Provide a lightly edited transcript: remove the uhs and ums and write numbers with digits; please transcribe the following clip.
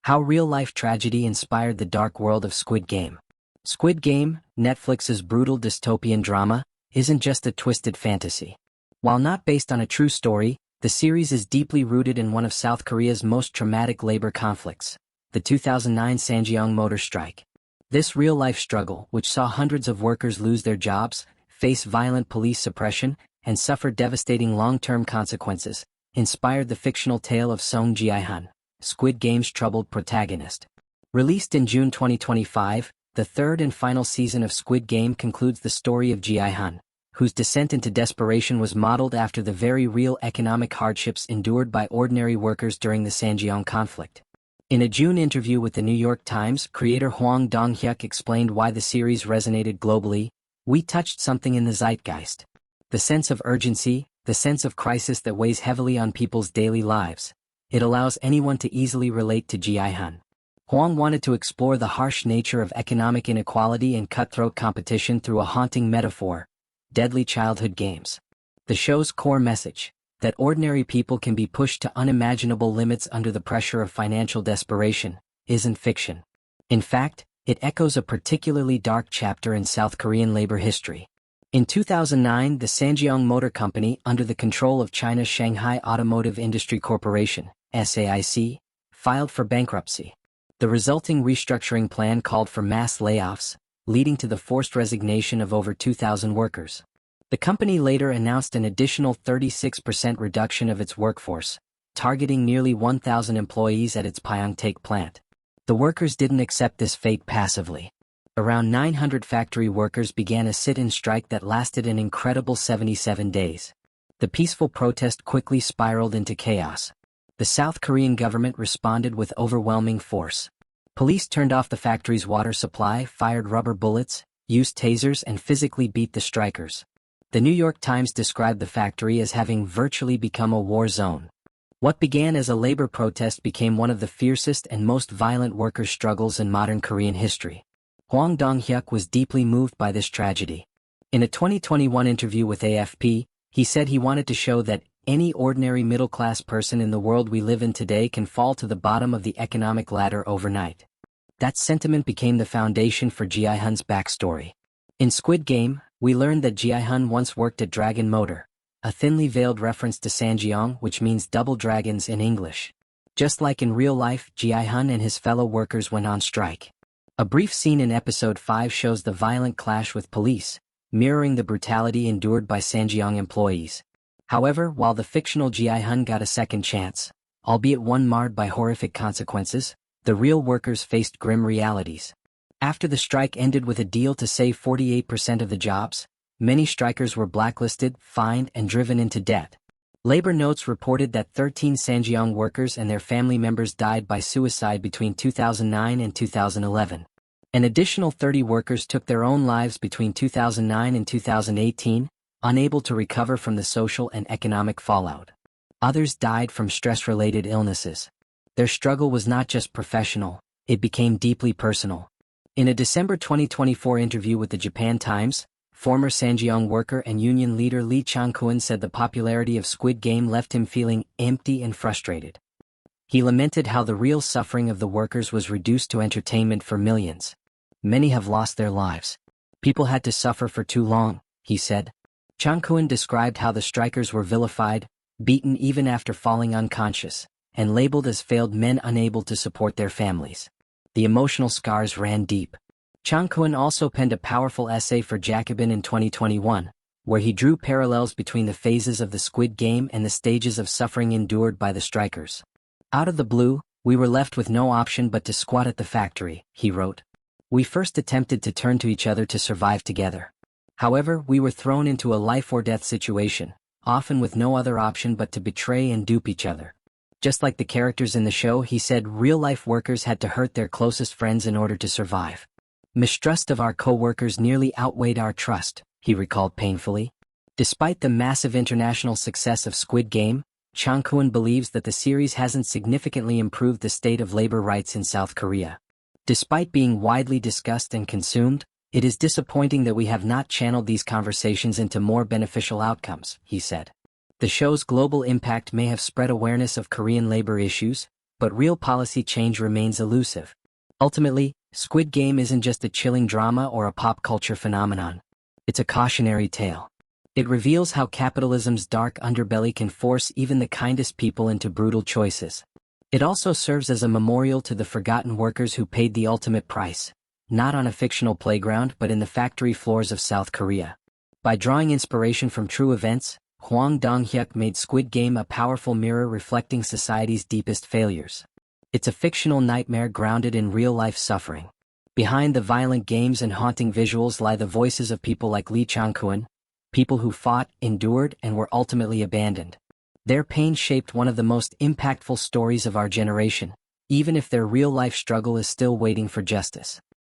How real-life tragedy inspired the dark world of Squid Game. Squid Game, Netflix's brutal dystopian drama, isn't just a twisted fantasy. While not based on a true story, the series is deeply rooted in one of South Korea's most traumatic labor conflicts, the 2009 Ssangyong Motor strike. This real-life struggle, which saw hundreds of workers lose their jobs, face violent police suppression, and suffer devastating long-term consequences, inspired the fictional tale of Seong Gi-hun, Squid Game's troubled protagonist. Released in June 2025, the third and final season of Squid Game concludes the story of Gi-hun, whose descent into desperation was modeled after the very real economic hardships endured by ordinary workers during the Ssangyong conflict. In a June interview with the New York Times, creator Hwang Dong-hyuk explained why the series resonated globally. "We touched something in the zeitgeist. The sense of urgency, the sense of crisis that weighs heavily on people's daily lives. It allows anyone to easily relate to Gi-hun." Hwang wanted to explore the harsh nature of economic inequality and cutthroat competition through a haunting metaphor: deadly childhood games. The show's core message, that ordinary people can be pushed to unimaginable limits under the pressure of financial desperation, isn't fiction. In fact, it echoes a particularly dark chapter in South Korean labor history. In 2009, the Ssangyong Motor Company, under the control of China's Shanghai Automotive Industry Corporation, SAIC, filed for bankruptcy. The resulting restructuring plan called for mass layoffs, leading to the forced resignation of over 2,000 workers. The company later announced an additional 36% reduction of its workforce, targeting nearly 1,000 employees at its Pyeongtaek plant. The workers didn't accept this fate passively. Around 900 factory workers began a sit-in strike that lasted an incredible 77 days. The peaceful protest quickly spiraled into chaos. The South Korean government responded with overwhelming force. Police turned off the factory's water supply, fired rubber bullets, used tasers, and physically beat the strikers. The New York Times described the factory as having virtually become a war zone. What began as a labor protest became one of the fiercest and most violent worker struggles in modern Korean history. Hwang Dong-hyuk was deeply moved by this tragedy. In a 2021 interview with AFP, he said he wanted to show that any ordinary middle-class person in the world we live in today can fall to the bottom of the economic ladder overnight. That sentiment became the foundation for Gi-hun's backstory. In Squid Game, we learned that Gi-hun once worked at Dragon Motor, a thinly veiled reference to Ssangyong, which means double dragons in English. Just like in real life, Gi-hun and his fellow workers went on strike. A brief scene in episode 5 shows the violent clash with police, mirroring the brutality endured by Ssangyong employees. However, while the fictional Gi-hun got a second chance, albeit one marred by horrific consequences, the real workers faced grim realities. After the strike ended with a deal to save 48% of the jobs, many strikers were blacklisted, fined, and driven into debt. Labor Notes reported that 13 Ssangyong workers and their family members died by suicide between 2009 and 2011. An additional 30 workers took their own lives between 2009 and 2018, unable to recover from the social and economic fallout. Others died from stress-related illnesses. Their struggle was not just professional, it became deeply personal. In a December 2024 interview with the Japan Times, former Ssangyong worker and union leader Lee Chang-kwon said the popularity of Squid Game left him feeling empty and frustrated. He lamented how the real suffering of the workers was reduced to entertainment for millions. "Many have lost their lives. People had to suffer for too long," he said. Chang-kwon described how the strikers were vilified, beaten even after falling unconscious, and labeled as failed men unable to support their families. The emotional scars ran deep. Chang-kwon also penned a powerful essay for Jacobin in 2021, where he drew parallels between the phases of the Squid Game and the stages of suffering endured by the strikers. "Out of the blue, we were left with no option but to squat at the factory," he wrote. "We first attempted to turn to each other to survive together. However, we were thrown into a life-or-death situation, often with no other option but to betray and dupe each other." Just like the characters in the show, he said real-life workers had to hurt their closest friends in order to survive. "Mistrust of our co-workers nearly outweighed our trust," he recalled painfully. Despite the massive international success of Squid Game, Chang-kwon believes that the series hasn't significantly improved the state of labor rights in South Korea. Despite being widely discussed and consumed, it is disappointing that we have not channeled these conversations into more beneficial outcomes, he said. The show's global impact may have spread awareness of Korean labor issues, but real policy change remains elusive. Ultimately, Squid Game isn't just a chilling drama or a pop culture phenomenon. It's a cautionary tale. It reveals how capitalism's dark underbelly can force even the kindest people into brutal choices. It also serves as a memorial to the forgotten workers who paid the ultimate price, not on a fictional playground but in the factory floors of South Korea. By drawing inspiration from true events, Hwang Dong-hyuk made Squid Game a powerful mirror reflecting society's deepest failures. It's a fictional nightmare grounded in real-life suffering. Behind the violent games and haunting visuals lie the voices of people like Lee Chang-kwon, people who fought, endured, and were ultimately abandoned. Their pain shaped one of the most impactful stories of our generation, even if their real-life struggle is still waiting for justice.